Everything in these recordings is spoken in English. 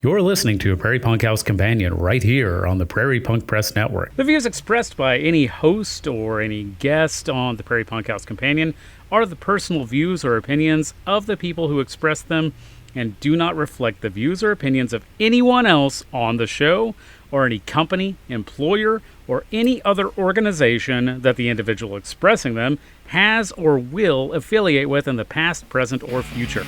You're listening to a Prairie Punk House Companion right here on the Prairie Punk Press Network. The views expressed by any host or any guest on the Prairie Punk House Companion are the personal views or opinions of the people who express them and do not reflect the views or opinions of anyone else on the show or any company, employer, or any other organization that the individual expressing them has or will affiliate with in the past, present, or future.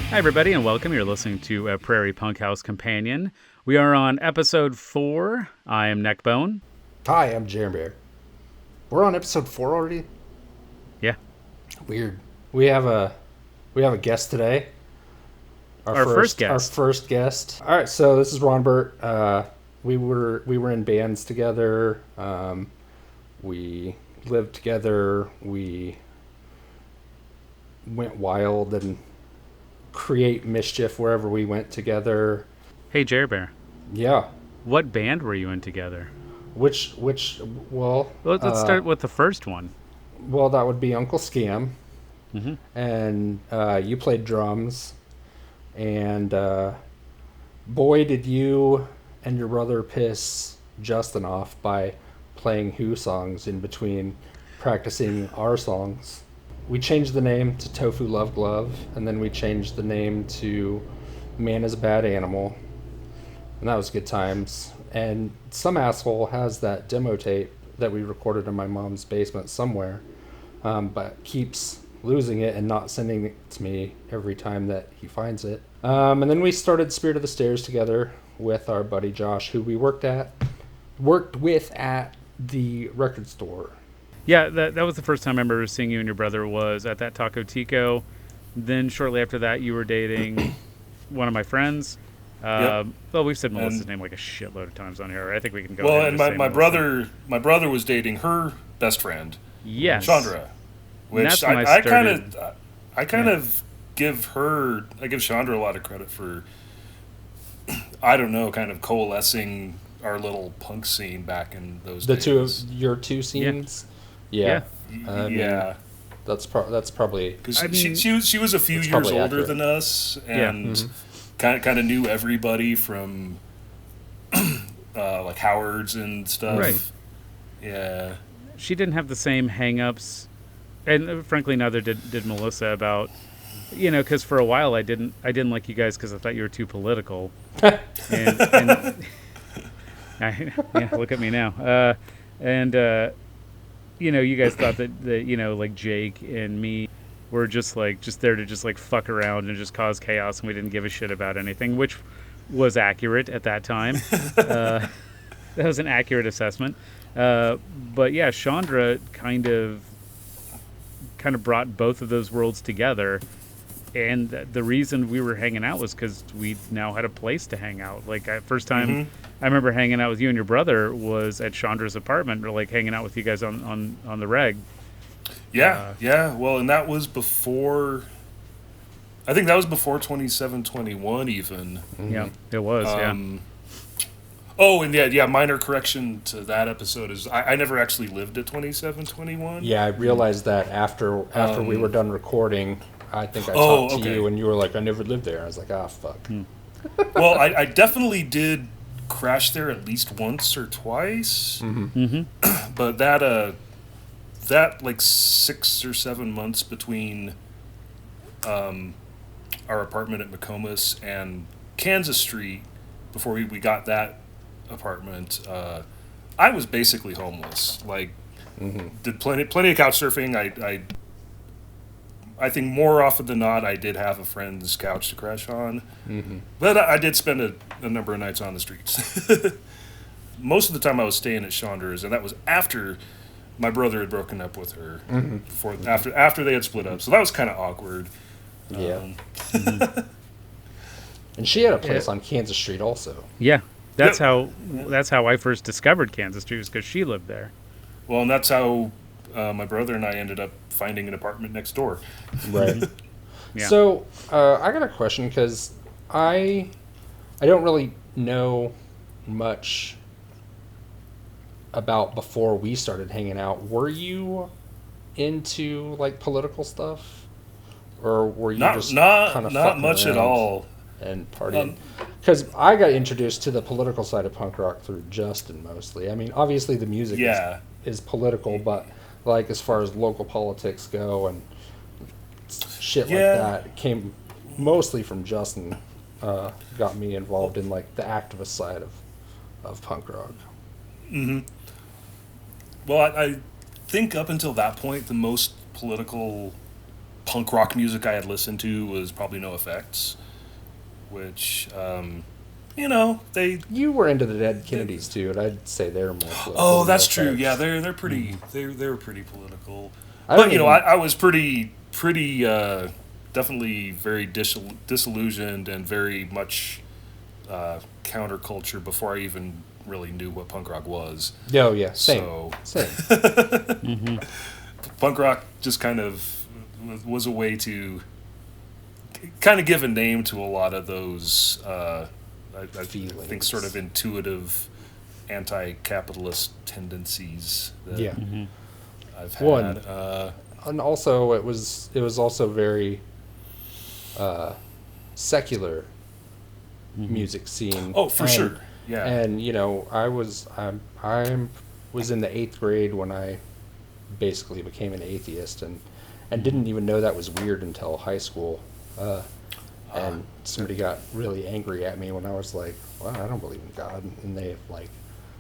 Hi, everybody, and welcome. You're listening to a Prairie Punk House Companion. We are on episode 4. I am Neckbone. Hi, I'm Ronbert. We're on episode 4 already? Yeah. Weird. We have a guest today. Our first guest. Our first guest. All right, so this is Ronbert. We were in bands together. We lived together. We went wild and create mischief wherever we went together. Hey, Ronbert. Yeah. What band were you in together? Well, let's start with the first one. Well, that would be Uncle Scam. Mm-hmm. And you played drums. And boy, did you and your brother piss Justin off by playing Who songs in between practicing our songs. We changed the name to Tofu Love Glove, and then we changed the name to Man is a Bad Animal. And that was good times. And some asshole has that demo tape that we recorded in my mom's basement somewhere, but keeps losing it and not sending it to me every time that he finds it. And then we started Spirit of the Stairs together with our buddy Josh, who we worked with at the record store. Yeah, that was the first time I remember seeing you and your brother was at that Taco Tico. Then shortly after that, you were dating one of my friends. Yep. Well, we've said Melissa's name like a shitload of times on here. I think we can go. Well, and my brother was dating her best friend. Yes, Chandra. Which I kind of give Chandra a lot of credit for. I don't know, kind of coalescing our little punk scene back in those days. Your two scenes. Yeah. That's probably because she was a few years older accurate than us, and kind of knew everybody from like Howard's and stuff. Right. Yeah. She didn't have the same hang-ups, and frankly, neither did Melissa. About because for a while I didn't like you guys because I thought you were too political. and look at me now. You guys thought that like Jake and me were just there to just like fuck around and just cause chaos, and we didn't give a shit about anything, which was accurate at that time. That was an accurate assessment. But yeah, Chandra kind of brought both of those worlds together. And the reason we were hanging out was because we now had a place to hang out. Like, first time I remember hanging out with you and your brother was at Chandra's apartment, or like hanging out with you guys on the reg. Yeah. Well, and that was before. I think that was before 27-21 even. Yeah, it was. Oh, and minor correction to that episode is I never actually lived at 27-21. Yeah, I realized that after we were done recording. I think I talked to you, and you were like, I never lived there. I was like, fuck. Well, I definitely did crash there at least once or twice. But that like 6 or 7 months between our apartment at McComas and Kansas Street, before we got that apartment, I was basically homeless. Like, did plenty of couch surfing. I think more often than not, I did have a friend's couch to crash on. But I did spend a number of nights on the streets. Most of the time I was staying at Chandra's, and that was after my brother had broken up with her. After they had split up. So that was kind of awkward. Yeah. And she had a place on Kansas Street also. Yeah. That's how I first discovered Kansas Street, was because she lived there. Well, and that's how my brother and I ended up finding an apartment next door. Right. Yeah. So I got a question, because I don't really know much about before we started hanging out. Were you into like political stuff, or were you just kind of not much at all and partying? Because I got introduced to the political side of punk rock through Justin mostly. I mean, obviously the music is political, but like as far as local politics go and shit like that, it came mostly from Justin. Got me involved in like the activist side of punk rock. Mm-hmm. Well, I think up until that point, the most political punk rock music I had listened to was probably NoFX, which, You were into the Dead Kennedys too, and I'd say they're more political. Oh, that's true. Yeah, they're pretty. They were pretty political. But I was pretty definitely very disillusioned and very much counterculture before I even really knew what punk rock was. Oh yeah, same. Mm-hmm. Punk rock just kind of was a way to kind of give a name to a lot of those I think sort of intuitive anti-capitalist tendencies that I've had. And also it was also very secular music scene. Oh, for sure. Yeah. And I was in the 8th grade when I basically became an atheist and didn't even know that was weird until high school. And somebody got really angry at me when I was like, "Well, I don't believe in God," and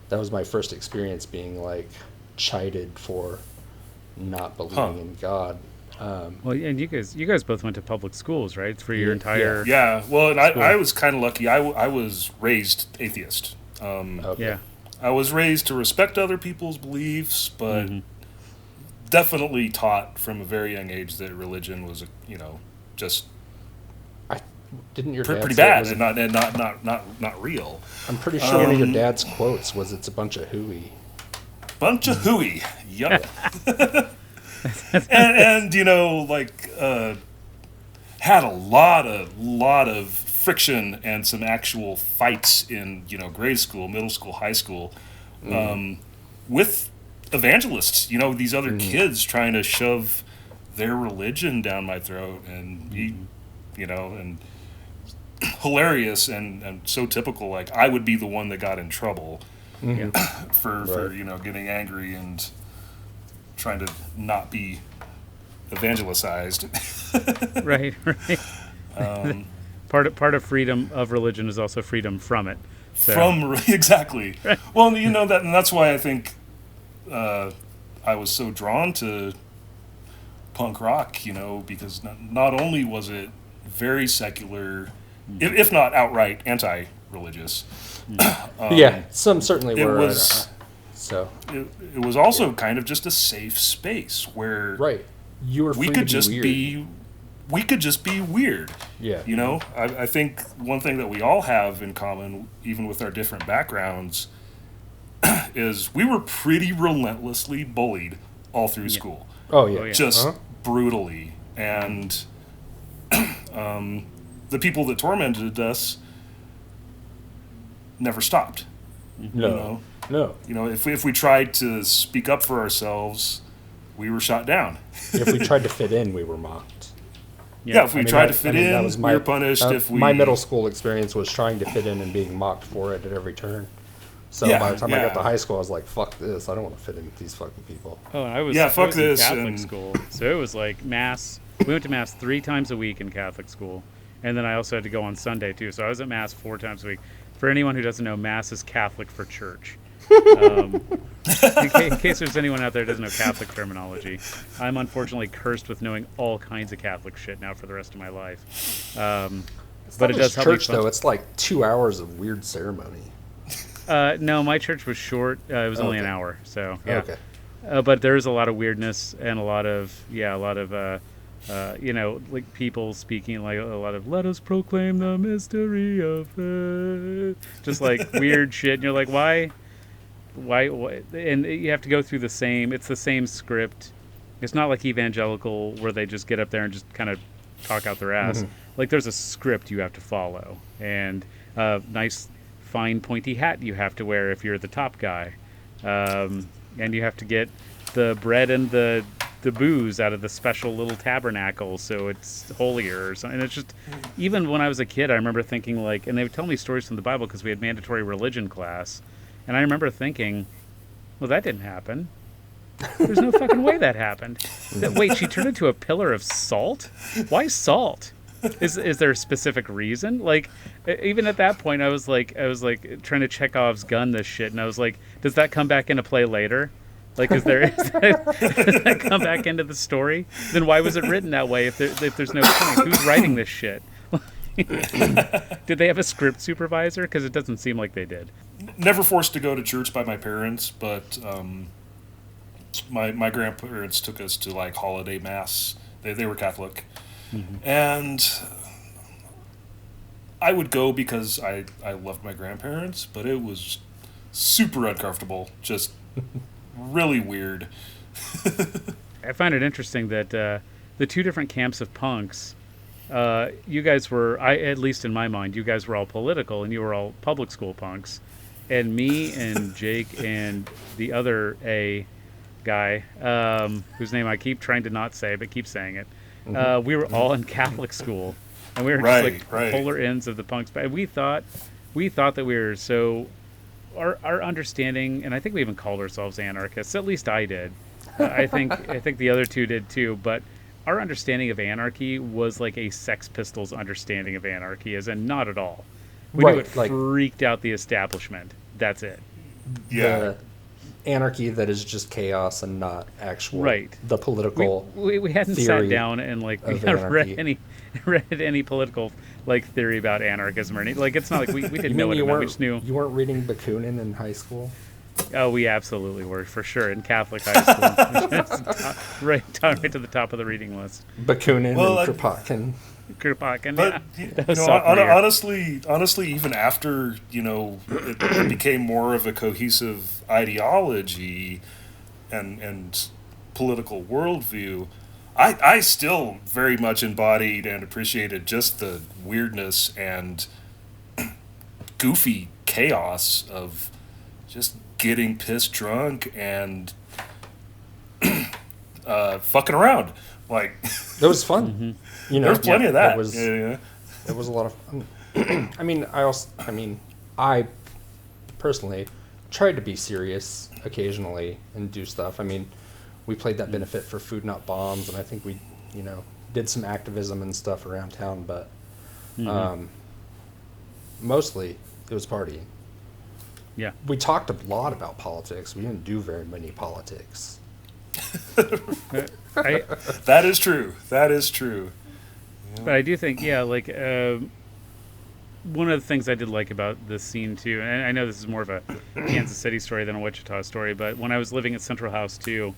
that was my first experience being like chided for not believing in God. Well, and you guys both went to public schools, right? For your entire Well, and I was kind of lucky. I was raised atheist. Okay. I was raised to respect other people's beliefs, but definitely taught from a very young age that religion was just didn't your dad pretty say bad it and not real. I'm pretty sure one of your dad's quotes was, "It's a bunch of hooey." Bunch of hooey. Yup. and had a lot of friction and some actual fights in grade school, middle school, high school, with evangelists. These other kids trying to shove their religion down my throat, and and hilarious and so typical. Like I would be the one that got in trouble for getting angry and trying to not be evangelized. Right. Part of freedom of religion is also freedom from it. So. Exactly. Well, and that's why I think I was so drawn to punk rock. Because not only was it very secular, if not outright anti-religious. Some certainly were. It was also kind of just a safe space where you were free we could just be weird. Yeah. I think one thing that we all have in common, even with our different backgrounds, is we were pretty relentlessly bullied all through school. Oh yeah. Just brutally. And the people that tormented us never stopped. No. If we tried to speak up for ourselves, we were shot down. If we tried to fit in, we were mocked. If we tried to fit in, we were punished. My middle school experience was trying to fit in and being mocked for it at every turn. So by the time I got to high school, I was like, "Fuck this! I don't want to fit in with these fucking people." Oh, and I was fuck in this Catholic school, so it was like mass. We went to mass 3 times a week in Catholic school, and then I also had to go on Sunday too. So I was at mass 4 times a week. For anyone who doesn't know, mass is Catholic for church. In case there's anyone out there who doesn't know Catholic terminology, I'm unfortunately cursed with knowing all kinds of Catholic shit now for the rest of my life. But it does help church, though. It's like 2 hours of weird ceremony. No, my church was short. It was only an hour, so yeah. Okay. But there's a lot of weirdness and a lot of like people speaking like a lot of "Let us proclaim the mystery of faith," just like weird shit. And you're like, why? And you have to go through it's the same script. It's not like evangelical where they just get up there and just kind of talk out their ass. Like there's a script you have to follow, and nice fine pointy hat you have to wear if you're the top guy, And you have to get the bread and the booze out of the special little tabernacle, so it's holier or something. And it's just, even when I was a kid, I remember thinking like, and they would tell me stories from the Bible because we had mandatory religion class, and I remember thinking, well, that didn't happen. There's no fucking way that happened. Wait, she turned into a pillar of salt? Why salt? Is there a specific reason? Like, even at that point, I was like trying to Chekhov's gun this shit, and I was like, does that come back into play later? Like, does that come back into the story? Then why was it written that way if there's no point? Who's writing this shit? Did they have a script supervisor? Because it doesn't seem like they did. Never forced to go to church by my parents, but my grandparents took us to like holiday mass. They were Catholic, and I would go because I loved my grandparents, but it was super uncomfortable, just really weird. I find it interesting that the two different camps of punks, you guys were, at least in my mind, you guys were all political and you were all public school punks. And me and Jake and the other A guy, whose name I keep trying to not say, but keep saying it, we were all in Catholic school. And we were just like polar ends of the punks. But we thought that we were so... Our understanding, and I think we even called ourselves anarchists. At least I did. I think the other two did too. But our understanding of anarchy was like a Sex Pistols understanding of anarchy, as in not at all. We knew it freaked out the establishment. That's it. Yeah. The anarchy that is just chaos and not actual. Right. The political. We hadn't sat down and like we hadn't read any political like theory about anarchism or anything. Like, it's not like we didn't know what it meant. We just knew. You weren't reading Bakunin in high school? Oh, we absolutely were, for sure, in Catholic high school. right to the top of the reading list. Bakunin and Kropotkin. Kropotkin, but, yeah. honestly, even after, it became more of a cohesive ideology and political worldview, I still very much embodied and appreciated just the weirdness and goofy chaos of just getting pissed drunk and fucking around. Like, it was fun. Mm-hmm. There's plenty of that. It was a lot of fun. I personally tried to be serious occasionally and do stuff. I mean, we played that benefit for Food Not Bombs, and I think we, did some activism and stuff around town, but mostly it was partying. Yeah. We talked a lot about politics. We didn't do very many politics. That is true. Yeah. But I do think, one of the things I did like about this scene too, and I know this is more of a Kansas City story than a Wichita story, but when I was living at Central House too,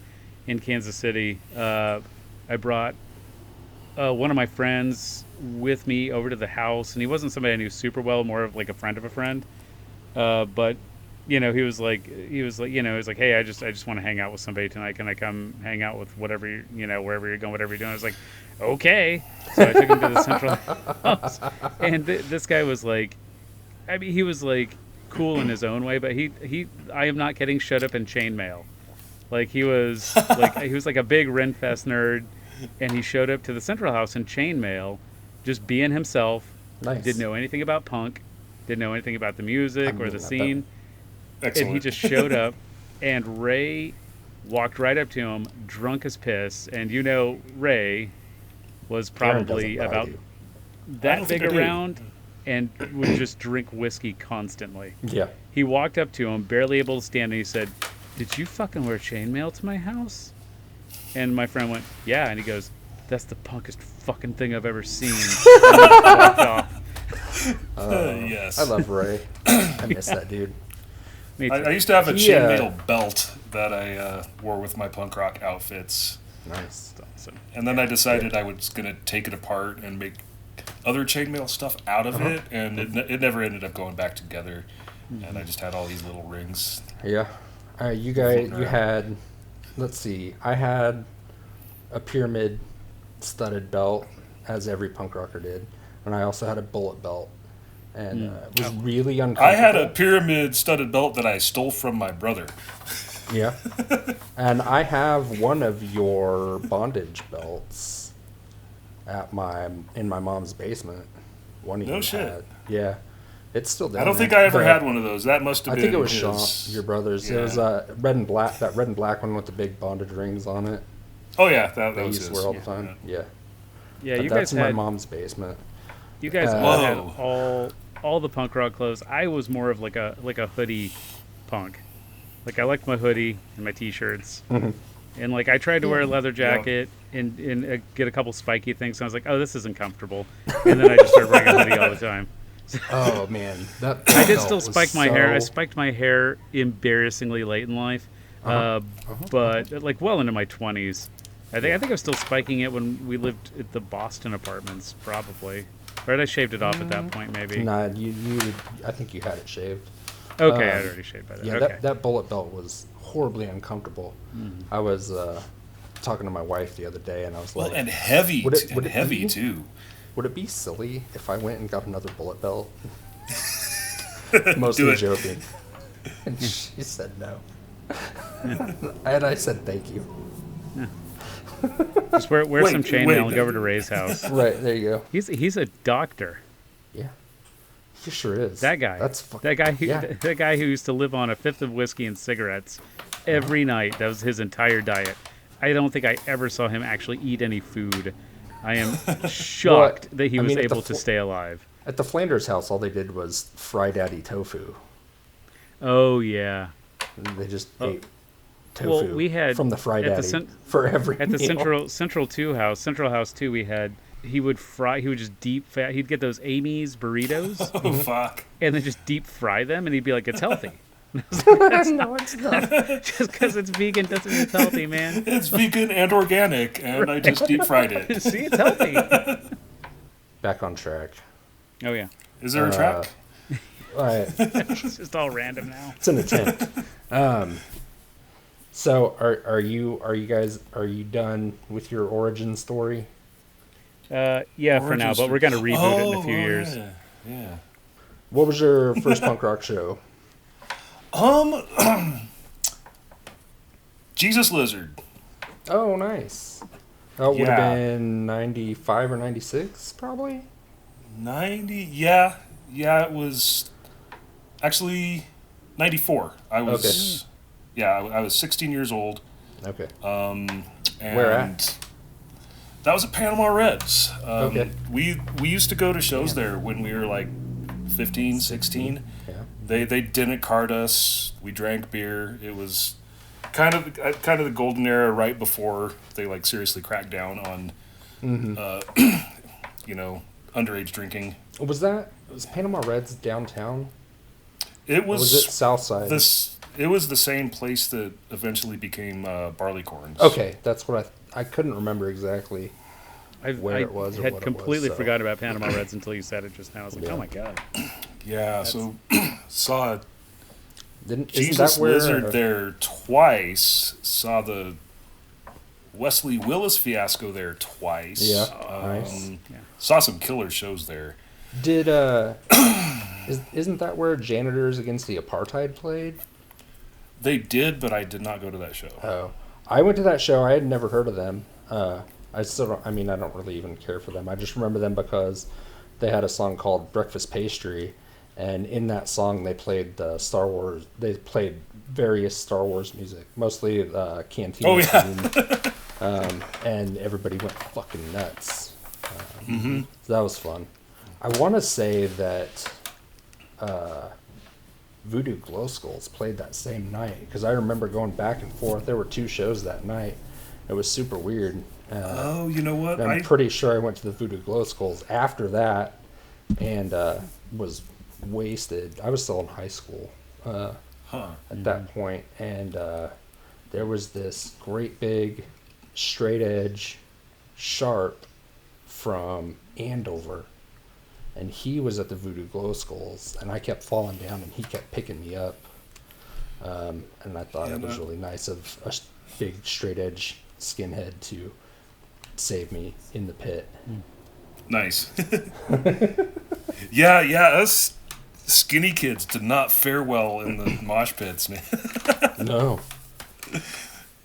in Kansas City, I brought one of my friends with me over to the house, and he wasn't somebody I knew super well, more of like a friend of a friend. But he was like, hey, I just want to hang out with somebody tonight. Can I come hang out with whatever wherever you're going, whatever you're doing? I was like, okay. So I took him to the Central House, and this guy was like, he was like cool in his own way, but I am not kidding, showed up in chainmail. Like, he was like a big Renfest nerd, and he showed up to the Central House in chainmail, just being himself. Nice. Didn't know anything about punk, didn't know anything about the music or the scene. Excellent. And he just showed up, and Ray walked right up to him, drunk as piss, and Ray was probably about that big around and would just drink whiskey constantly. Yeah. He walked up to him, barely able to stand, and he said, "Did you fucking wear chainmail to my house?" And my friend went, "Yeah." And he goes, "That's the punkest fucking thing I've ever seen." And he walked off. Yes. I love Ray. I miss that dude. I used to have a chainmail belt that I wore with my punk rock outfits. Nice. That's awesome. And then I decided I was going to take it apart and make other chainmail stuff out of it, and it never ended up going back together. And I just had all these little rings. Yeah. You had, let's see, I had a pyramid studded belt, as every punk rocker did, and I also had a bullet belt. and it was really uncomfortable. I had a pyramid studded belt that I stole from my brother. Yeah. And I have one of your bondage belts in my mom's basement. One of No you shit. had. Yeah. It's still down I don't there. think I ever had one of those. That must have been I think it was his. Sean, your brother's. Yeah. It was red and black. That red and black one with the big bondage rings on it. Oh yeah, that They was used to his. wear all the time. Yeah. Yeah, But you that's guys in my had mom's basement. you guys all had Whoa. all the punk rock clothes. I was more of like a hoodie punk. Like I liked my hoodie and my t-shirts. Mhm. And like I tried to wear a leather jacket and get a couple spiky things. And I was like, oh, this isn't comfortable. And then I just started wearing a hoodie all the time. Oh man, that I did belt still was spike my hair. I so- spiked my hair embarrassingly late in life, but like well into my 20s. I think I was still spiking it when we lived at the Boston apartments, probably. Right, I shaved it off at that point, maybe. Nah, you. I think you had it shaved. Okay, I'd already shaved by then. Yeah, Okay. that bullet belt was horribly uncomfortable. I was talking to my wife the other day, and I was Well, like, and heavy, Would it heavy be? too. would it be silly if I went and got another bullet belt? Do Mostly it. joking. And she said no. And I said thank you. Just wear Wait, some chainmail wait. and go over to Ray's house. Right, there you go. He's a doctor. Yeah. He sure is. That guy. That's that guy who yeah. that guy who used to live on a fifth of whiskey and cigarettes every night. That was his entire diet. I don't think I ever saw him actually eat any food. I am shocked that he was at the able to stay alive. At the Flanders house, all they did was fry daddy tofu. Oh yeah. And they just Oh. ate tofu Well, we had from the fry at the daddy cen- for every At the meal. Central House 2, we had he would just deep fry. He'd get those Amy's burritos Oh fuck. and then just deep fry them, and he'd be like, "It's healthy." No, it's not. Just because it's vegan doesn't mean it's healthy, man. It's vegan and organic, and I just deep fried it. See, it's healthy. Back on track. Oh yeah, Is there a track? All right. it's just all random now. It's an attempt. So are you done with your origin story? Yeah, for now, but we're gonna reboot it in a few years. Yeah. What was your first punk rock show? Jesus Lizard. Oh, nice. Oh, it would have Yeah. been 95 or 96, probably? 90. Yeah, it was actually 94. I was I was 16 years old. Okay. And Where at? That was at Panama Reds. Okay. We used to go to shows there when we were like 15, 16. Yeah. They didn't card us. We drank beer. It was kind of the golden era right before they like seriously cracked down on underage drinking. Was Panama Reds downtown? It Or was, was it Southside? it was the same place that eventually became Barleycorns. Okay, that's what I couldn't remember exactly. Where it was or had what it completely was, so. forgot about Panama Reds until you said it just now. I was like, Yeah. oh my god. Yeah, so saw Isn't Jesus that where Lizard there twice. Saw the Wesley Willis fiasco there twice. Yeah, nice. Saw some killer shows there. Did isn't that where Janitors Against the Apartheid played? They did, but I did not go to that show. Oh, I went to that show. I had never heard of them. I still don't. I mean, I don't really even care for them. I just remember them because they had a song called "Breakfast Pastry," and in that song they played Star Wars. They played various Star Wars music, mostly Cantina. Oh, yeah. theme. And everybody went fucking nuts. So that was fun. I want to say that Voodoo Glow Skulls played that same night because I remember going back and forth. There were two shows that night. It was super weird. Oh, you know what? I'm pretty sure I went to the Voodoo Glow Skulls after that and was wasted. I was still in high school at that point, and there was this great big straight edge sharp from Andover, and he was at the Voodoo Glow Skulls, and I kept falling down, and he kept picking me up, and I thought it was really nice of a big straight edge skinhead to save me in the pit. Nice. Yeah, us skinny kids did not fare well in the mosh pits, man. No.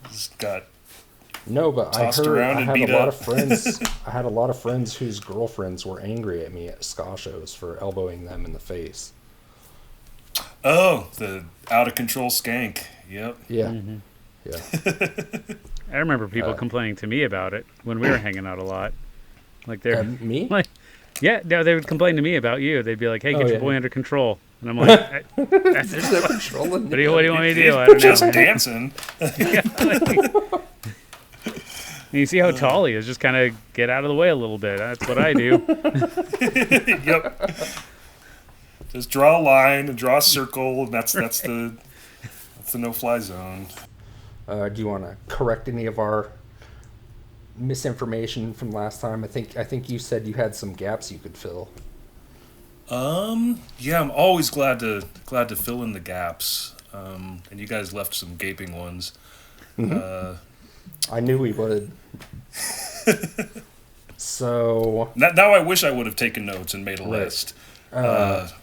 Just got No, but I tossed heard around I and had beat a lot up. of friends. I had a lot of friends whose girlfriends were angry at me at ska shows for elbowing them in the face. Oh, the out of control skank. Yep. Yeah, yeah. I remember people complaining to me about it when we were hanging out a lot. Like they're Me? like, yeah, no, they would complain to me about you. They'd be like, "Hey, get Oh, your yeah. boy under control," and I'm like, There's no control in what do you want me to do? I He's don't just know. dancing. And you see how tall he is. Just kind of get out of the way a little bit. That's what I do. Yep. Just draw a line and draw a circle, and that's the no-fly zone. Do you want to correct any of our misinformation from last time? I think you said you had some gaps you could fill. Yeah, I'm always glad to fill in the gaps. And you guys left some gaping ones. I knew we would. So Now I wish I would have taken notes and made a Right. list.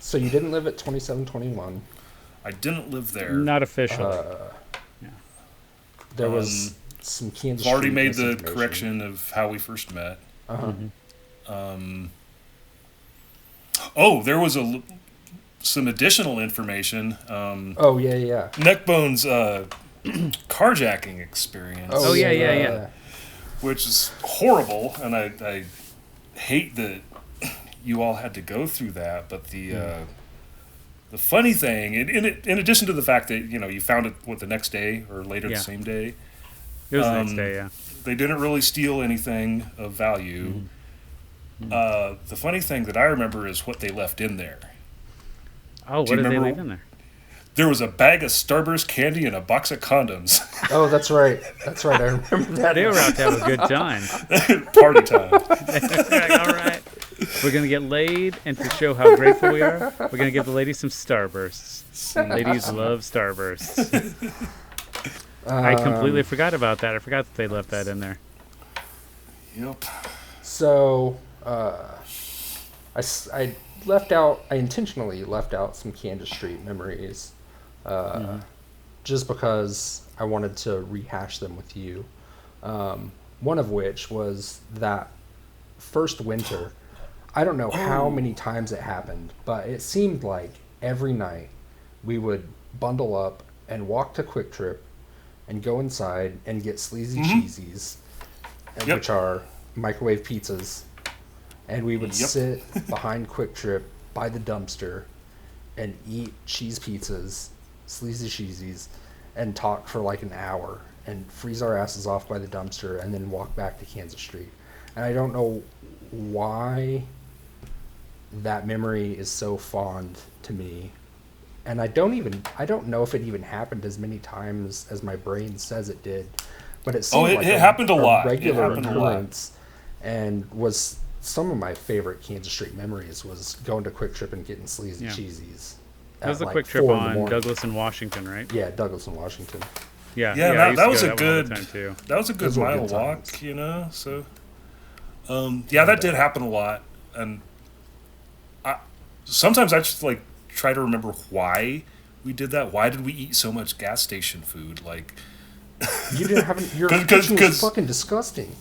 so you didn't live at 2721. I didn't live there. Not officially. There was some Kansas I've already Street made the misinformation. correction of how we first met. Uh-huh. Oh, there was some additional information. Oh yeah. Neckbone's carjacking experience, Oh, yeah. which is horrible, and I hate that you all had to go through that. But the funny thing, in addition to the fact that you found it the next day or later Yeah. the same day, It was the next day, yeah. they didn't really steal anything of value. The funny thing that I remember is what they left in there. Oh, Do what you did they remember- leave in there? There was a bag of Starburst candy and a box of condoms. Oh, that's right. That's right. I remember that. They were out to have a good time. Party time. Like, all right. We're going to get laid, and to show how grateful we are, we're going to give the ladies some Starbursts. Ladies love Starbursts. I completely forgot about that. I forgot that they left that in there. Yep. So, I intentionally left out some Kansas Street memories, just because I wanted to rehash them with you. One of which was that first winter. I don't know how many times it happened, but it seemed like every night we would bundle up and walk to Quick Trip and go inside and get sleazy cheesies, Yep. which are microwave pizzas. And we would Yep. sit behind Quick Trip by the dumpster and eat cheese pizzas, sleazy cheesies, and talk for like an hour and freeze our asses off by the dumpster and then walk back to Kansas Street. And I don't know why that memory is so fond to me. And I don't know if it even happened as many times as my brain says it did. But it seemed like it happened a lot. It regular happened a lot. occurrence, and was some of my favorite Kansas Street memories was going to Quick Trip and getting sleazy Yeah. cheesies. That was at the like Quick Trip 4 in the on morning. Douglas and Washington, right? Yeah, Douglas in Washington. Yeah, Yeah, I that used to was go a to that one all the good- time, too. That was a good Those were mile good walk, times. so. Yeah, that did happen a lot. And sometimes I just, try to remember why we did that. Why did we eat so much gas station food? You didn't have your 'Cause- kitchen 'cause- was fucking disgusting.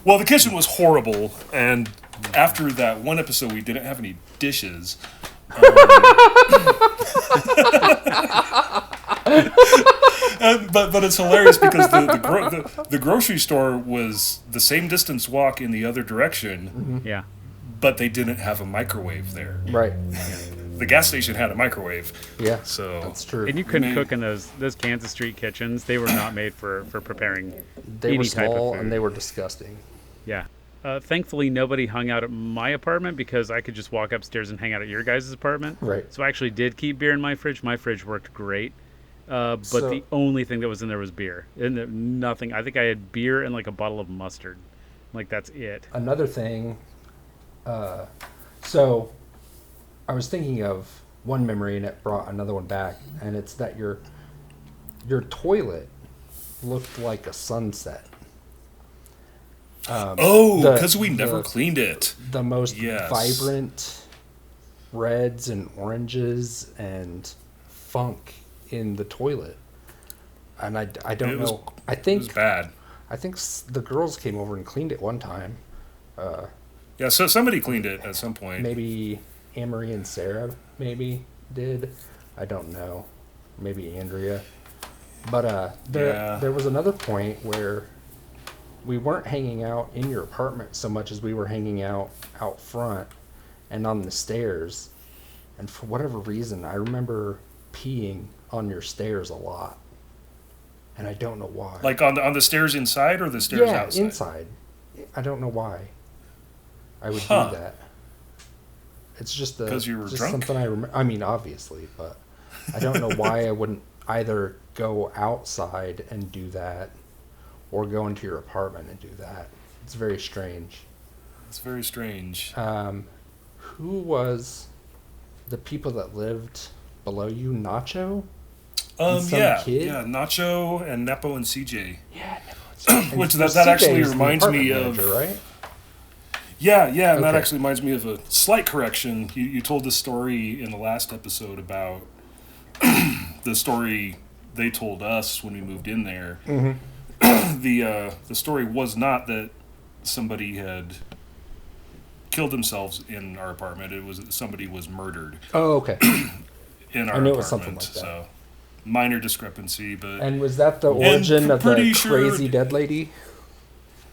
Well, the kitchen was horrible, and after that one episode, we didn't have any dishes. But it's hilarious because the grocery store was the same distance walk in the other direction, Yeah. but they didn't have a microwave there. Right. The gas station had a microwave, Yeah. so That's true. And you couldn't Made- cook in those Kansas Street kitchens. They were not made for preparing They any were type of small food. and they were disgusting. Yeah. Thankfully, nobody hung out at my apartment because I could just walk upstairs and hang out at your guys' apartment. Right. So I actually did keep beer in my fridge. My fridge worked great. But So- the only thing that was in there was beer. And nothing. I think I had beer and like a bottle of mustard. Like, that's it. Another thing, so I was thinking of one memory and it brought another one back, and it's that your toilet looked like a sunset. oh, the- because we never the- cleaned it. The most Yes. vibrant, reds and oranges and funk in the toilet. And I don't know. It was bad. I think the girls came over and cleaned it one time. Yeah, so somebody cleaned it at some point. Maybe Anne-Marie and Sarah maybe did. I don't know. Maybe Andrea. But there was another point where we weren't hanging out in your apartment so much as we were hanging out front and on the stairs. And for whatever reason, I remember peeing on your stairs a lot. And I don't know why. Like on the stairs inside or the stairs outside? Yeah, inside. I don't know why I would do that. It's just because you were just drunk? something I remember. I mean, obviously, but I don't know why I wouldn't either go outside and do that or go into your apartment and do that. It's very strange. It's very strange. Who was the people that lived below you? Nacho? Yeah, Nacho and Nepo and CJ. Yeah, Nepo and CJ. Which that actually reminds me of, manager, right? Yeah, and that actually reminds me of a slight correction. You told the story in the last episode about the story they told us when we moved in there. Mm-hmm. The story was not that somebody had killed themselves in our apartment. It was that somebody was murdered. Oh, okay. In our I knew apartment. it was something like that. So minor discrepancy, but and was that the origin of the crazy dead lady?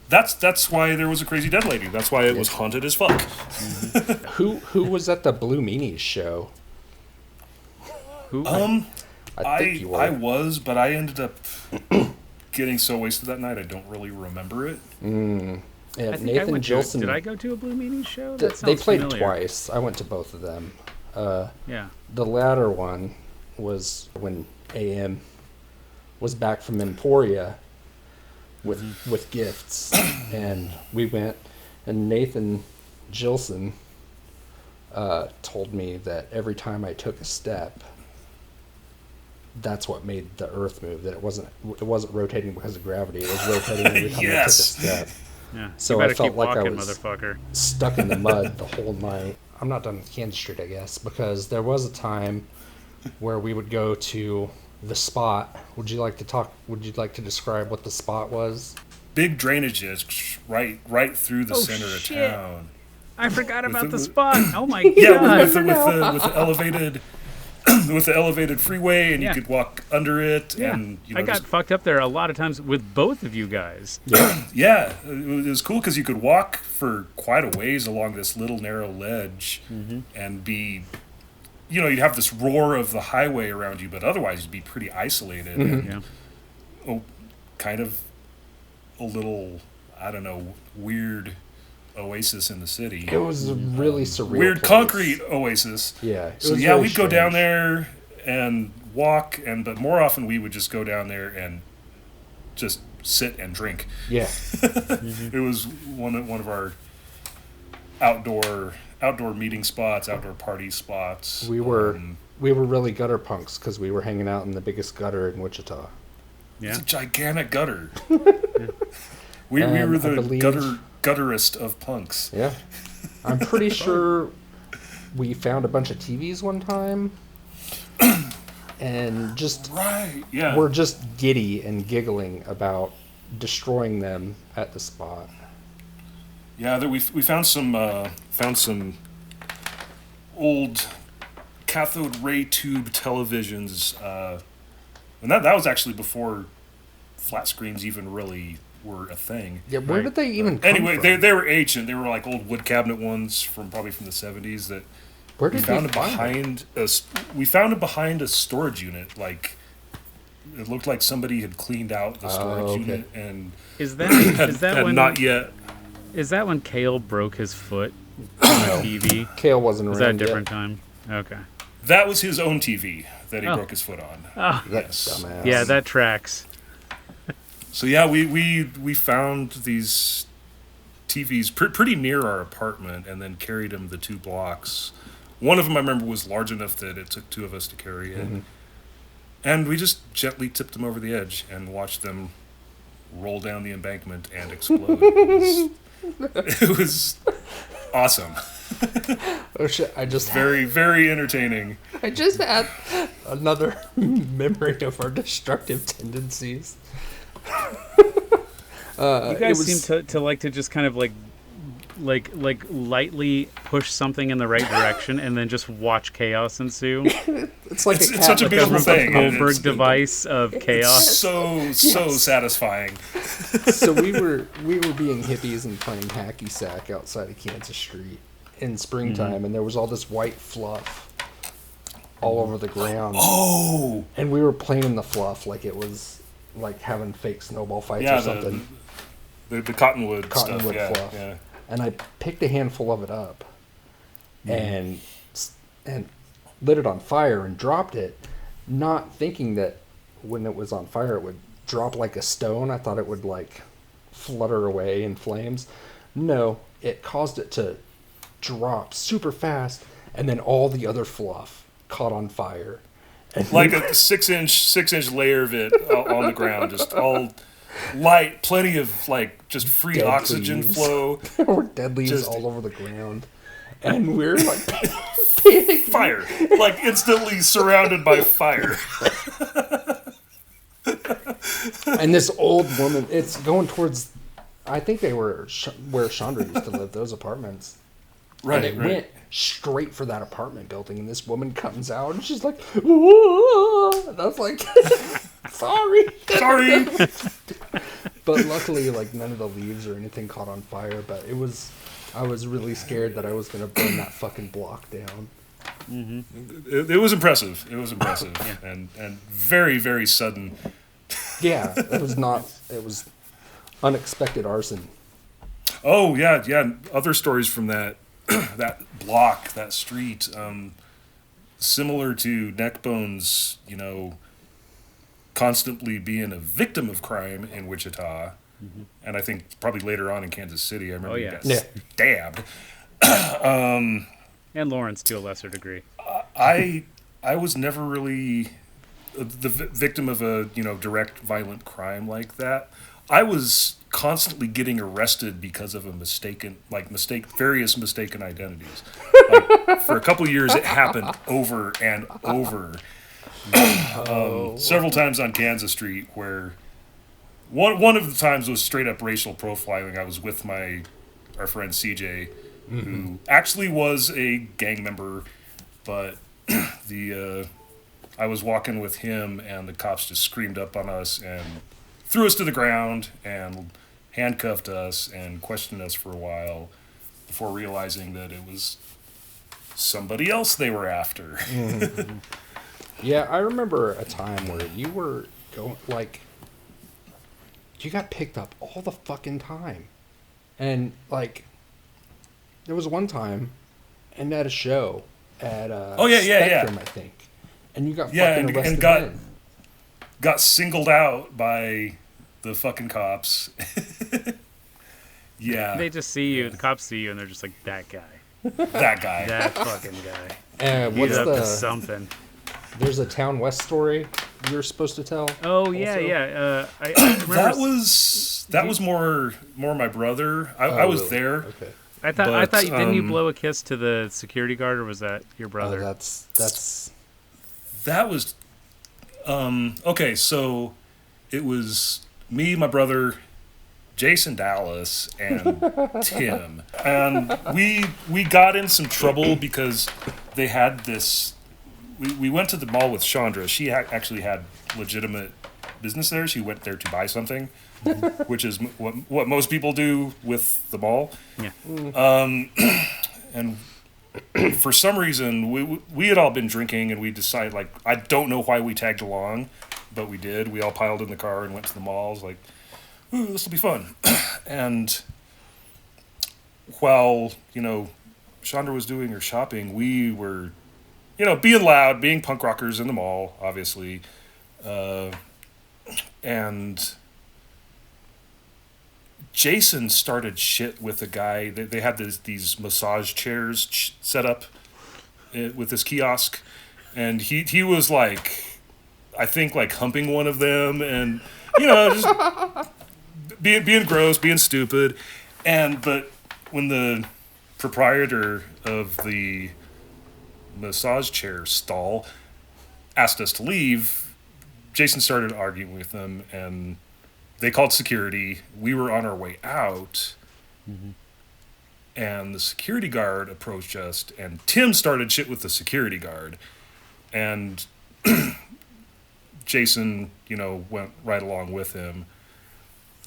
That's why there was a crazy dead lady. That's why it was haunted as fuck. Mm-hmm. Who was at the Blue Meanies show? Who? I think you were. I was, but I ended up getting so wasted that night I don't really remember it. Yeah, I think Nathan Gilson. Did I go to a Blue Meanies show? They played familiar. twice. I went to both of them. Yeah. The latter one was when AM was back from Emporia with gifts, and we went, and Nathan Gilson told me that every time I took a step, that's what made the Earth move. That it wasn't rotating because of gravity. It was rotating every time I took a step. Yeah. So you better I felt keep like walking, I was motherfucker. stuck in the mud the whole night. I'm not done with Kansas Street, I guess, because there was a time where we would go to the spot. Would you like to describe what the spot was? Big drainages right through the center of town. I forgot about the spot. Oh my god. Yeah, with the elevated with the elevated freeway, and you could walk under it. Yeah. And I got fucked up there a lot of times with both of you guys. Yeah, it was cool because you could walk for quite a ways along this little narrow ledge and be, you'd have this roar of the highway around you, but otherwise you'd be pretty isolated and kind of a little, I don't know, weird oasis in the city. It was a really surreal Weird place. Concrete oasis. Yeah. So we'd go down there and walk, but more often we would just go down there and just sit and drink. Yeah. It was one of our outdoor meeting spots, outdoor party spots. We were really gutter punks because we were hanging out in the biggest gutter in Wichita. Yeah. It's a gigantic gutter. We were the gutterist of punks. Yeah. I'm pretty sure we found a bunch of TVs one time and just we're just giddy and giggling about destroying them at the spot. Yeah, we found some old cathode ray tube televisions, and that was actually before flat screens even really were a thing. Yeah, where did they even come anyway, from? they were ancient. They were like old wood cabinet ones from the 70s that where did we found we find we found it behind a storage unit. Like it looked like somebody had cleaned out the storage unit and is that when not yet. Is that when Kale broke his foot on the TV? Kale wasn't around. Was that a different time? Okay. That was his own TV that he broke his foot on. Oh. Yes. Dumbass. Yeah, that tracks. So yeah, we found these TVs pretty near our apartment, and then carried them the 2 blocks. One of them I remember was large enough that it took 2 of us to carry it, and we just gently tipped them over the edge and watched them roll down the embankment and explode. It was Awesome. Oh shit! I just Very, very entertaining. I just had another memory of our destructive tendencies. You guys seem to like to just kind of like lightly push something in the right direction and then just watch chaos ensue. It's like It's such a beautiful thing. Goldberg device of chaos. So satisfying. So we were being hippies and playing hacky sack outside of Kansas Street in springtime, and there was all this white fluff all over the ground. Oh, And we were playing in the fluff like it was like having fake snowball fights or something. The cottonwood stuff. Yeah, fluff. yeah. And I picked a handful of it up and lit it on fire and dropped it, not thinking that when it was on fire it would drop like a stone. I thought it would like flutter away in flames. No, it caused it to drop super fast, and then all the other fluff caught on fire. And Like a six inch layer of it on the ground, just all light, plenty of like just free Dead oxygen leaves. flow. there were dead leaves Just- all over the ground. And we're like panicking. Fire, like instantly surrounded by fire. And this old woman, it's going towards, I think they were where Chandra used to live, those apartments. Right, And it right. went straight for that apartment building, and this woman comes out, and she's like, "Whoa!" And I was like, sorry. Sorry. But luckily, like, none of the leaves or anything caught on fire, but I was really scared that I was going to burn that fucking block down. It was impressive. It was impressive, and very, very sudden. Yeah, it was unexpected arson. Oh yeah. Other stories from that that block, that street, similar to Neckbone's, constantly being a victim of crime in Wichita, and I think probably later on in Kansas City. I remember he got stabbed. And Lawrence to a lesser degree. I was never really the victim of a direct violent crime like that. I was constantly getting arrested because of various mistaken identities. Like, for a couple of years, it happened over and over. Several times on Kansas Street, where one of the times was straight up racial profiling. I was with our friend CJ, who actually was a gang member, but I was walking with him, and the cops just screamed up on us and threw us to the ground and handcuffed us and questioned us for a while before realizing that it was somebody else they were after. Yeah, I remember a time where you were going, like, you got picked up all the fucking time. And, like, there was one time, and at a show at Spectrum, I think. And you got fucking arrested then. Got singled out by the fucking cops. Yeah. They just see you, the cops see you, and they're just like, that guy. That guy. That fucking guy. What's He's up to something. There's a Town West story you're supposed to tell. Oh, yeah, also? yeah. I remember that was more my brother. I was really? there. Okay. I thought didn't you blow a kiss to the security guard, or was that your brother? That's That was okay, so it was me, my brother, Jason Dallas, and Tim. And we got in some trouble because they had this. We went to the mall with Chandra. She actually had legitimate business there. She went there to buy something, which is what most people do with the mall. Yeah. And for some reason, we had all been drinking, and we decided, like, I don't know why we tagged along, but we did. We all piled in the car and went to the malls, like, ooh, this will be fun. And while, Chandra was doing her shopping, we were, being loud, being punk rockers in the mall, obviously. And Jason started shit with a guy. They had these massage chairs set up with this kiosk, and he was like, I think, like, humping one of them, and just being gross, being stupid, but when the proprietor of the massage chair stall asked us to leave, Jason started arguing with them, and they called security. We were on our way out, and the security guard approached us, and Tim started shit with the security guard, and Jason, went right along with him.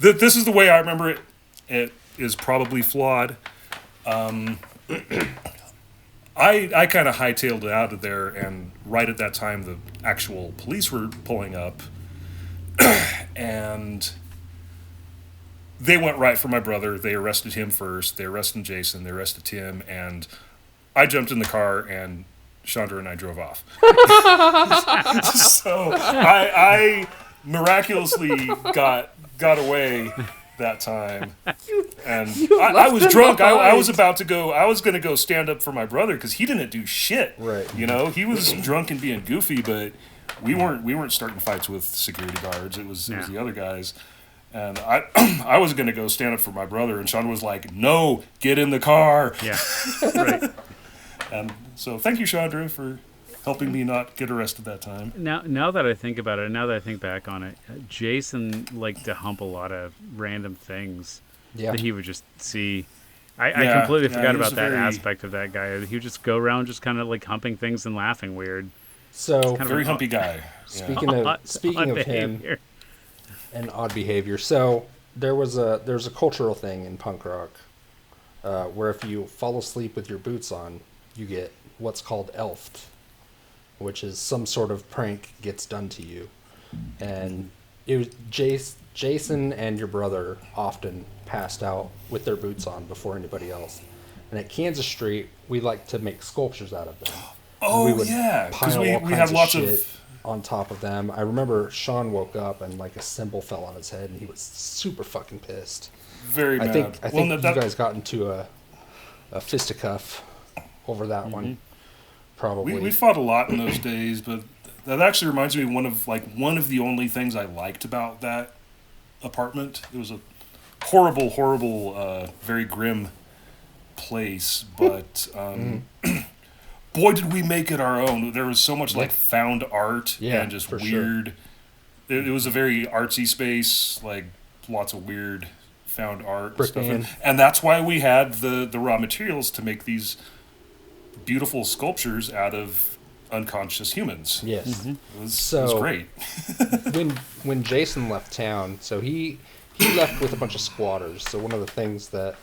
This is the way I remember it. It is probably flawed. I kind of hightailed it out of there, and right at that time, the actual police were pulling up, and they went right for my brother. They arrested him first. They arrested Jason. They arrested Tim, and I jumped in the car, and Chandra and I drove off. So I miraculously got away that time, and I was drunk. I was about to go. I was going to go stand up for my brother because he didn't do shit. Right. He was drunk and being goofy, but we weren't starting fights with security guards. It was the other guys, and I was going to go stand up for my brother, and Sean was like, "No, get in the car." Yeah. Right. And so, thank you, Chandra, for helping me not get arrested that time. Now that I think about it, now that I think back on it, Jason liked to hump a lot of random things that he would just see. I completely forgot about that aspect of that guy. He would just go around just kind of like humping things and laughing weird. So very humpy guy. Speaking of him and odd behavior, so there's a cultural thing in punk rock where if you fall asleep with your boots on, you get what's called elfed, which is some sort of prank gets done to you. And it was Jason and your brother often passed out with their boots on before anybody else. And at Kansas Street, we like to make sculptures out of them. Oh, we would because pile we all kinds have of lots shit of... on top of them. I remember Sean woke up and like a cymbal fell on his head, and he was super fucking pissed. Very mad. I think you guys got into a fisticuff over that one. Probably. We fought a lot in those days, but that actually reminds me of one of the only things I liked about that apartment. It was a horrible, very grim place, but boy, did we make it our own. There was so much like found art and just weird. Sure. It was a very artsy space, like lots of weird found art stuff, and that's why we had the raw materials to make these beautiful sculptures out of unconscious humans. Yes. It was great. when Jason left town, so he left with a bunch of squatters. So one of the things that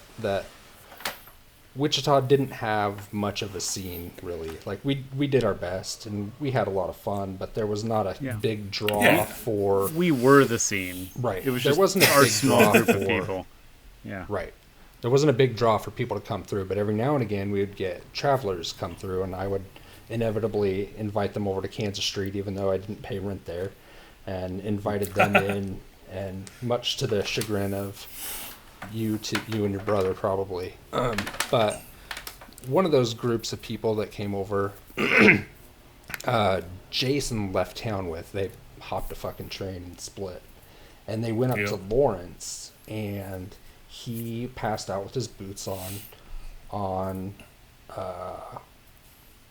Wichita didn't have much of a scene, really. Like we did our best and we had a lot of fun, but there was not a big draw for. We were the scene, right? It was there just wasn't a our big small draw group for of people. Yeah, right. There wasn't a big draw for people to come through, but every now and again we would get travelers come through, and I would inevitably invite them over to Kansas Street, even though I didn't pay rent there, and invited them in, and much to the chagrin of you and your brother probably. But one of those groups of people that came over, Jason left town with. They hopped a fucking train and split, and they went up to Lawrence, and he passed out with his boots on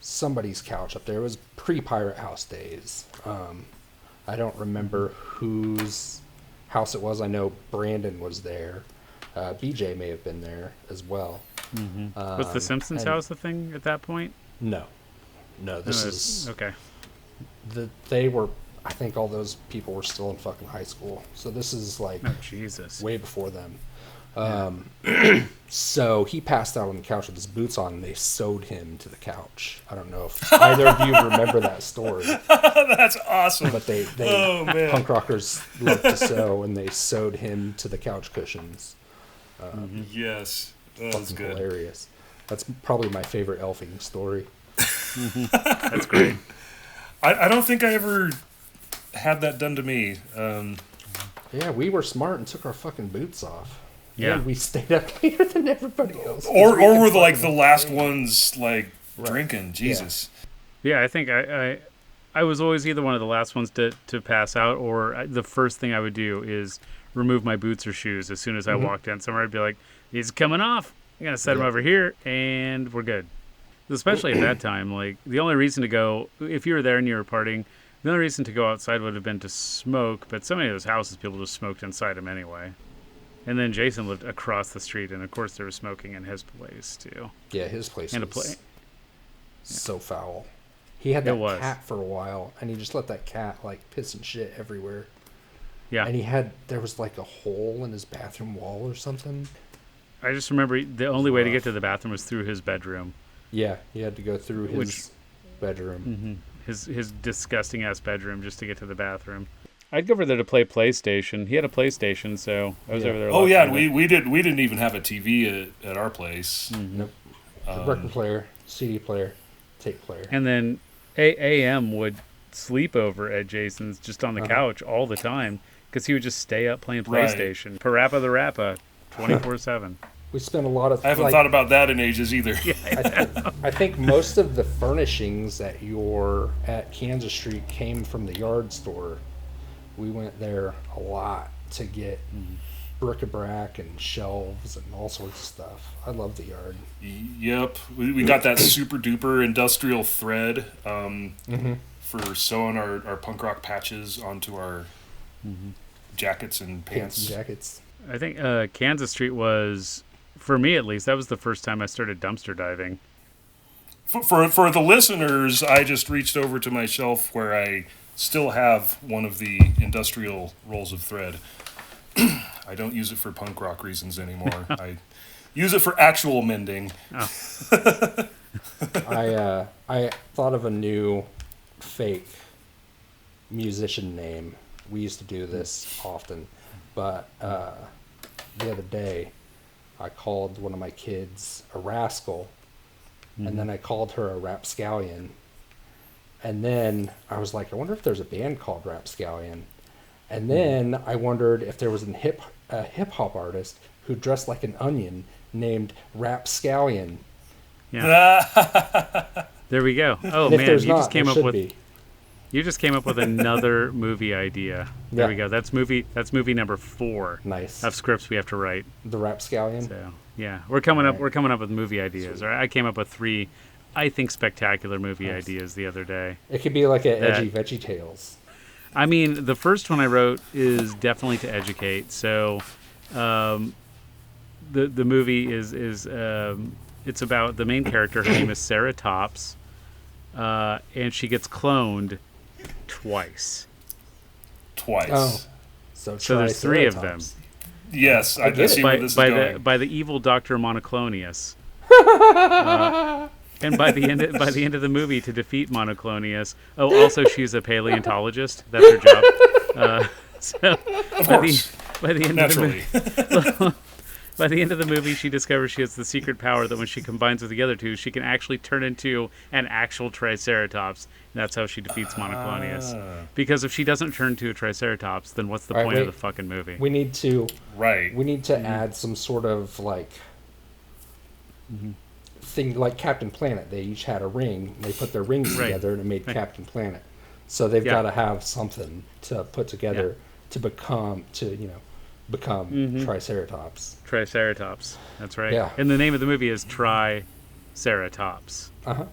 somebody's couch up there. It was pre-Pirate House days. I don't remember whose house it was. I know Brandon was there. BJ may have been there as well. Was the Simpsons house a thing at that point? No. This is okay. They were. I think all those people were still in fucking high school. So this is like way before them. So he passed out on the couch with his boots on, and they sewed him to the couch. I don't know if either of you remember that story. That's awesome. But they punk rockers love to sew, and they sewed him to the couch cushions. Yes, that's good. Hilarious. That's probably my favorite elfing story. That's great. I don't think I ever had that done to me. Yeah, we were smart and took our fucking boots off. Yeah, we stayed up later than everybody else. Or were the last ones drinking? Jesus. Yeah, I think I was always either one of the last ones to pass out, or the first thing I would do is remove my boots or shoes as soon as I walked in somewhere. I'd be like, "He's coming off," I'm gonna set them over here, and we're good. Especially at that time, like the only reason to go, if you were there and you were partying, the only reason to go outside would have been to smoke. But so many of those houses, people just smoked inside them anyway. And then Jason lived across the street, and of course there was smoking in his place too. Yeah, his place and was so foul. He had that was. cat for a while, and he just let that cat like piss and shit everywhere. Yeah. And there was like a hole in his bathroom wall or something. I just remember the only way to get to the bathroom was through his bedroom. Yeah, he had to go through his bedroom. Mm-hmm. His disgusting ass bedroom just to get to the bathroom. I'd go over there to play PlayStation. He had a PlayStation, so I was over there. Oh yeah, we didn't even have a TV at our place. Mm-hmm. Nope. Record player, CD player, tape player. And then AM would sleep over at Jason's just on the couch all the time because he would just stay up playing PlayStation. Right. Parappa the Rappa, 24/7. We spent a lot of. I haven't thought about that in ages either. Yeah, I think most of the furnishings at Kansas Street came from the yard store. We went there a lot to get bric-a-brac and shelves and all sorts of stuff. I love the yard. Yep, we got that super duper industrial thread for sewing our punk rock patches onto our jackets and pants. And jackets. I think Kansas Street was, for me at least, that was the first time I started dumpster diving. For the listeners, I just reached over to my shelf where I still have one of the industrial rolls of thread. I don't use it for punk rock reasons anymore. I use it for actual mending. Oh. I thought of a new fake musician name. We used to do this often, but the other day I called one of my kids a rascal, and then I called her a rapscallion. And then I was like, I wonder if there's a band called Rapscallion. And then I wondered if there was a hip hop artist who dressed like an onion named Rapscallion. Yeah. There we go. Oh man, you just came up with another movie idea. There we go. That's movie number 4. Nice. Of scripts we have to write. The Rapscallion. So yeah, we're coming up with movie ideas. Sweet. I came up with 3. I think spectacular movie ideas the other day. It could be like an Edgy Veggie Tales. I mean, the first one I wrote is definitely to educate. So, the movie is it's about the main character. Her name is Sarah Tops, and she gets cloned twice. Oh, so there's 3 of them. Yes, I see where this is going. By the evil Dr. Monoclonius. And by the end of the movie, to defeat Monoclonius, also she's a paleontologist. That's her job. So of course, by the end of the movie, she discovers she has the secret power that when she combines with the other 2, she can actually turn into an actual Triceratops. And that's how she defeats Monoclonius. Because if she doesn't turn into a Triceratops, then what's the point of the fucking movie? We need to Mm-hmm. add some sort of like. Thing like Captain Planet. They each had a ring. And they put their rings together and it made Captain Planet. So they've got to have something to put together to become Triceratops. Triceratops. That's right. Yeah. And the name of the movie is Triceratops. Uh-huh.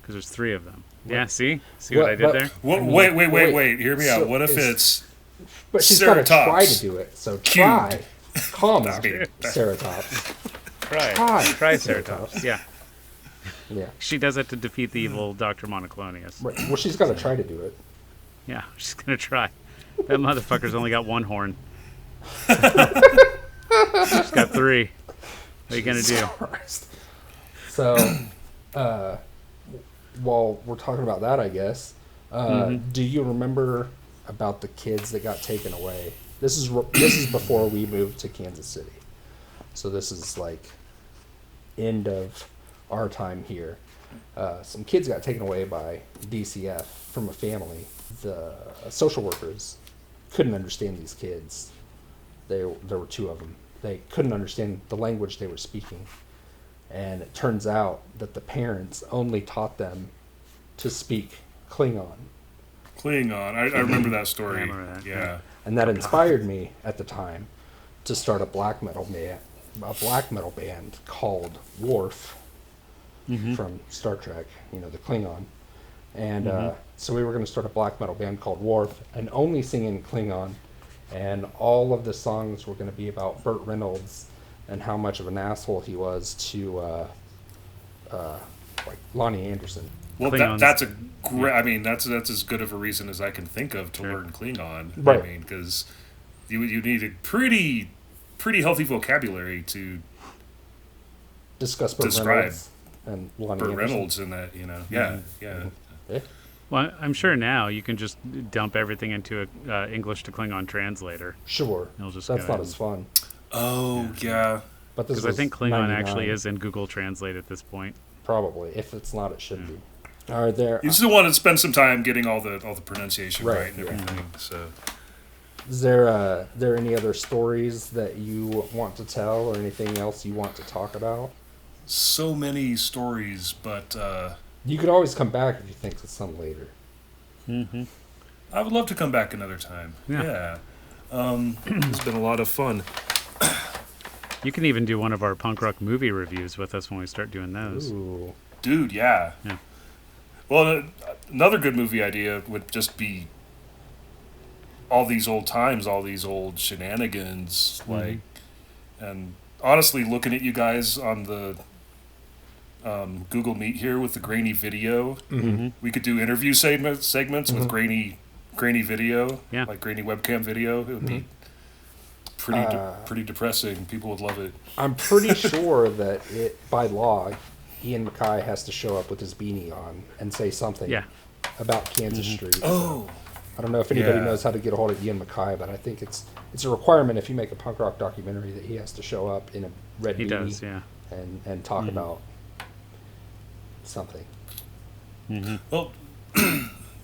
Because there's 3 of them. Yeah. See what I did there? Wait. Hear me out. What if it's? But she's got to try to do it. So try, comma, Ceratops. Triceratops. Yeah. Yeah. She does it to defeat the evil Dr. Monoclonius. Right. Well, she's got to try to do it. Yeah, she's gonna try. That motherfucker's only got 1 horn. She's got 3. What are you gonna do? Christ. So, while we're talking about that, I guess, do you remember about the kids that got taken away? This is before we moved to Kansas City. So this is like end of our time here. Some kids got taken away by DCF from a family. The social workers couldn't understand these kids. There were 2 of them. They couldn't understand the language they were speaking. And it turns out that the parents only taught them to speak Klingon. I remember that story. I remember that. Yeah. And that inspired me at the time to start a black metal a black metal band called Worf from Star Trek, the Klingon. And so we were going to start a black metal band called Worf and only sing in Klingon. And all of the songs were going to be about Burt Reynolds and how much of an asshole he was to like Lonnie Anderson. Well, that's a great. I mean, that's as good of a reason as I can think of to learn Klingon. Right. I mean, because you need a pretty healthy vocabulary to discuss Burt describe Reynolds and Lonnie Burt Anderson. Reynolds in that. Yeah. Yeah. Well, I'm sure now you can just dump everything into a English to Klingon translator. Sure. It'll just That's go not in. as fun. Oh yeah. But this Because I was think Klingon 99. actually is in Google Translate at this point. Probably. If it's not, it should be. Are there? You still want to spend some time getting all the pronunciation Right, right and everything. So. Is there any other stories that you want to tell, or anything else you want to talk about? So many stories, but You could always come back if you think of some later. Mm-hmm. I would love to come back another time. Yeah. It's been a lot of fun. You can even do one of our punk rock movie reviews with us when we start doing those. Ooh. Dude, yeah. Well, another good movie idea would just be all these old times, all these old shenanigans, like, and honestly, looking at you guys on the Google Meet here with the grainy video, we could do interview segments with grainy video, like grainy webcam video. It would be pretty depressing. People would love it. I'm pretty sure that by law, Ian MacKaye has to show up with his beanie on and say something about Kansas Street. Oh. I don't know if anybody knows how to get a hold of Ian MacKaye, but I think it's a requirement if you make a punk rock documentary that he has to show up in a red beanie. He does, and talk about something. Well,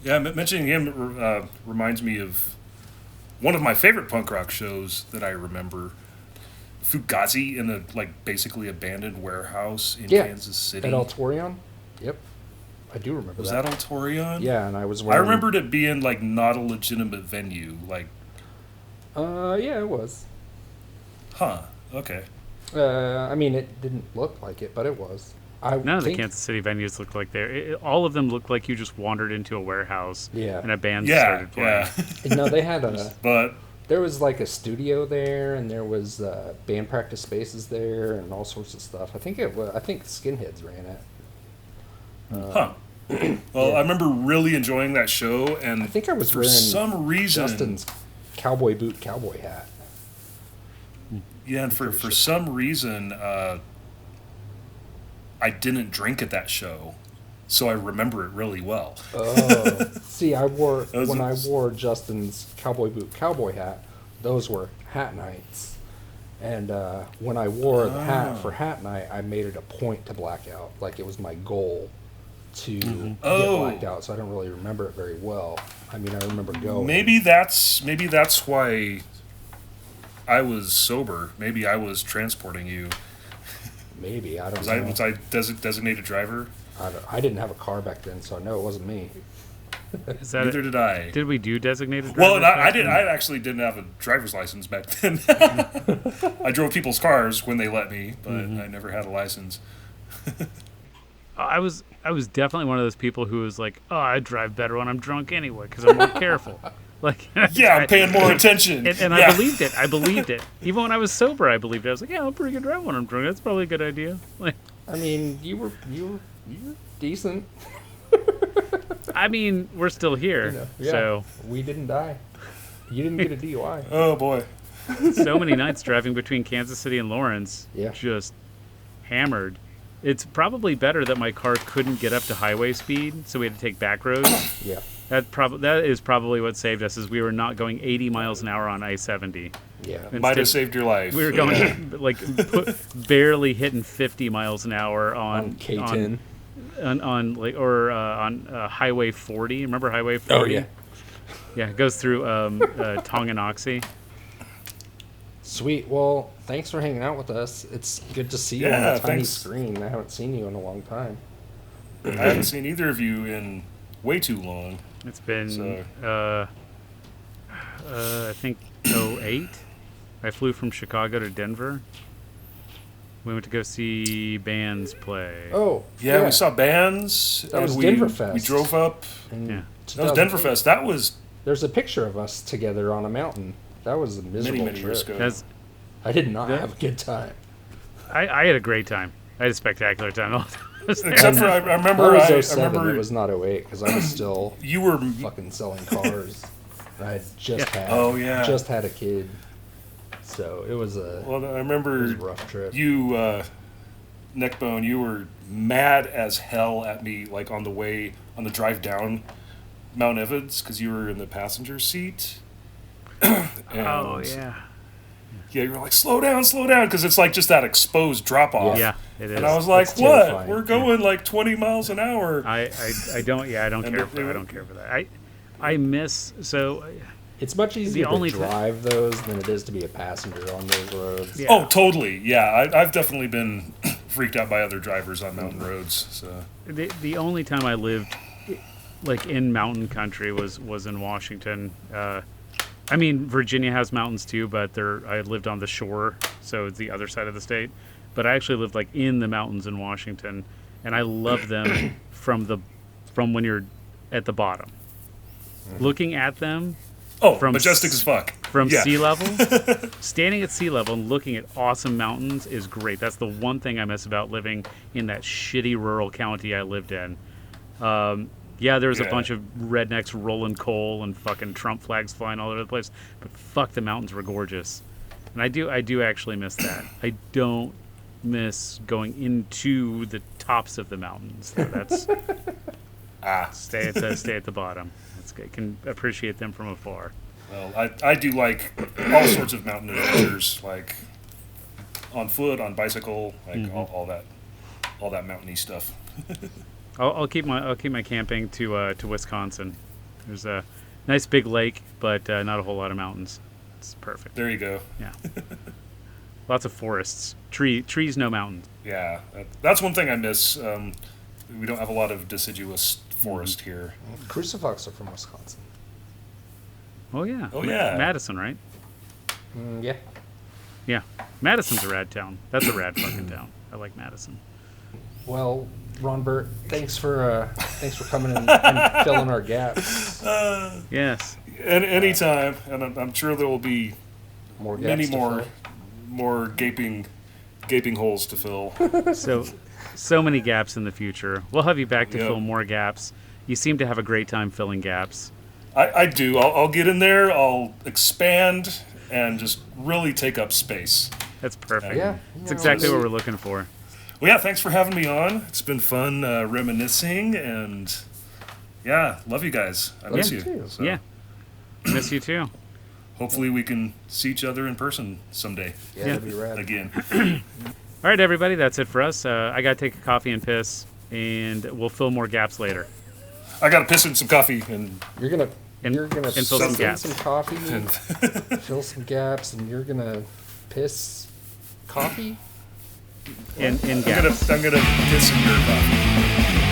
mentioning him reminds me of one of my favorite punk rock shows that I remember. Fugazi in a basically abandoned warehouse in Kansas City. At Altorion? Yep. I do remember Was that. that Altorion? Yeah, and I was I wearing... remembered it being not a legitimate venue. Yeah, it was. Huh. Okay. I mean, it didn't look like it, but it was. None of the Kansas City venues looked like all of them looked like you just wandered into a warehouse and a band started playing. Yeah. No, they had but there was a studio there, and there was band practice spaces there, and all sorts of stuff. I think Skinheads ran it. Well, I remember really enjoying that show, and I think I was for wearing some reason Justin's cowboy boot cowboy hat. Yeah, and for some reason, I didn't drink at that show, so I remember it really well. Oh, see, I wore Justin's cowboy boot cowboy hat. Those were hat nights, and when I wore the hat for hat night, I made it a point to black out. Like it was my goal to get blacked out. So I don't really remember it very well. I mean, I remember going. Maybe that's why I was sober. Maybe I was transporting you. Maybe, I don't know. Was I designated driver? I didn't have a car back then, so I know it wasn't me. Neither did I. Did we do designated driver? Well, and I actually didn't have a driver's license back then. I drove people's cars when they let me, but I never had a license. I was definitely one of those people who was like, oh, I drive better when I'm drunk anyway because I'm more careful. I'm paying more attention. And I believed it. I believed it. Even when I was sober, I believed it. I was like, yeah, I'm a pretty good driver when I'm drunk. That's probably a good idea. I mean, you were decent. I mean, we're still here. So we didn't die. You didn't get a DUI. Oh boy. So many nights driving between Kansas City and Lawrence. Yeah. Just hammered. It's probably better that my car couldn't get up to highway speed, so we had to take back roads. Yeah. That is probably what saved us, is we were not going 80 miles an hour on I-70. Yeah. Instead, might have saved your life. We were going barely hitting 50 miles an hour on K10. On Highway 40. Remember Highway 40? Oh yeah. Yeah, it goes through Tonganoxie. Sweet. Well, thanks for hanging out with us. It's good to see you on a tiny screen. I haven't seen you in a long time. I haven't seen either of you in way too long. It's been, I think, 2008. I flew from Chicago to Denver. We went to go see bands play. Oh, Yeah, we saw bands. That was and Denver we Fest. drove up. Yeah. That was Denver Fest. That was There's a picture of us together on a mountain. That was a miserable many years trip. ago. I did not Yeah. have a good time. I had a great time. I had a spectacular time. I was there. Except for I remember That I was 07. remember It was not 08 because I was still you were fucking selling cars. I had just had Oh, yeah. just had a kid, so it was a well. I remember rough trip. you Neckbone. You were mad as hell at me like on the drive down Mount Evans because you were in the passenger seat. And Oh yeah. Yeah, you were like, slow down, because it's like just that exposed drop off. Yeah, it is. And I was like, It's what? terrifying. We're going like 20 miles an hour. I don't. Yeah, I don't And care it- for that. I don't care for that. I miss so. It's much easier only to ti- drive those than it is to be a passenger on those roads. Yeah. Oh, totally. Yeah, I've definitely been freaked out by other drivers on mountain roads. So The only time I lived like in mountain country was in Washington. I mean, Virginia has mountains too, but I lived on the shore, so it's the other side of the state. But I actually lived like in the mountains in Washington, and I love them from when you're at the bottom, looking at them from majestic as fuck. from Yeah. sea level. Standing at sea level and looking at awesome mountains is great. That's the one thing I miss about living in that shitty rural county I lived in. Yeah, there was a Yeah. bunch of rednecks rolling coal and fucking Trump flags flying all over the place, but fuck, the mountains were gorgeous, and I do actually miss that. I don't miss going into the tops of the mountains. So that's stay at the bottom. That's good. Can appreciate them from afar. Well, I do like all sorts of mountain adventures, like on foot, on bicycle, like all that mountainy stuff. I'll keep my camping to Wisconsin. There's a nice big lake, but not a whole lot of mountains. It's perfect. There you go. Yeah, lots of forests, trees, no mountains. Yeah, that's one thing I miss. We don't have a lot of deciduous forest here. Crucifix are from Wisconsin. Oh yeah. Oh, yeah. Madison, right? Yeah. Yeah, Madison's a rad town. That's a rad fucking town. I like Madison. Well, Ronbert, thanks for coming and filling our gaps. Yes. Anytime, and I'm sure there will be More gaps many to fill. more gaping holes to fill. So many gaps in the future. We'll have you back to Yep. fill more gaps. You seem to have a great time filling gaps. I do. I'll get in there. I'll expand and just really take up space. That's perfect. Yeah. It's exactly what we're looking for. Well, yeah. Thanks for having me on. It's been fun reminiscing, and yeah, love you guys. I miss you. too. So Yeah. Miss you too. hopefully we can see each other in person someday Yeah, that'd be rad. again. All right, everybody. That's it for us. I got to take a coffee and piss, and we'll fill more gaps later. I got to piss in some coffee and You're gonna And fill some gaps. some coffee, fill some gaps, and you're gonna piss coffee. In I'm gaps. gonna piss in your coffee.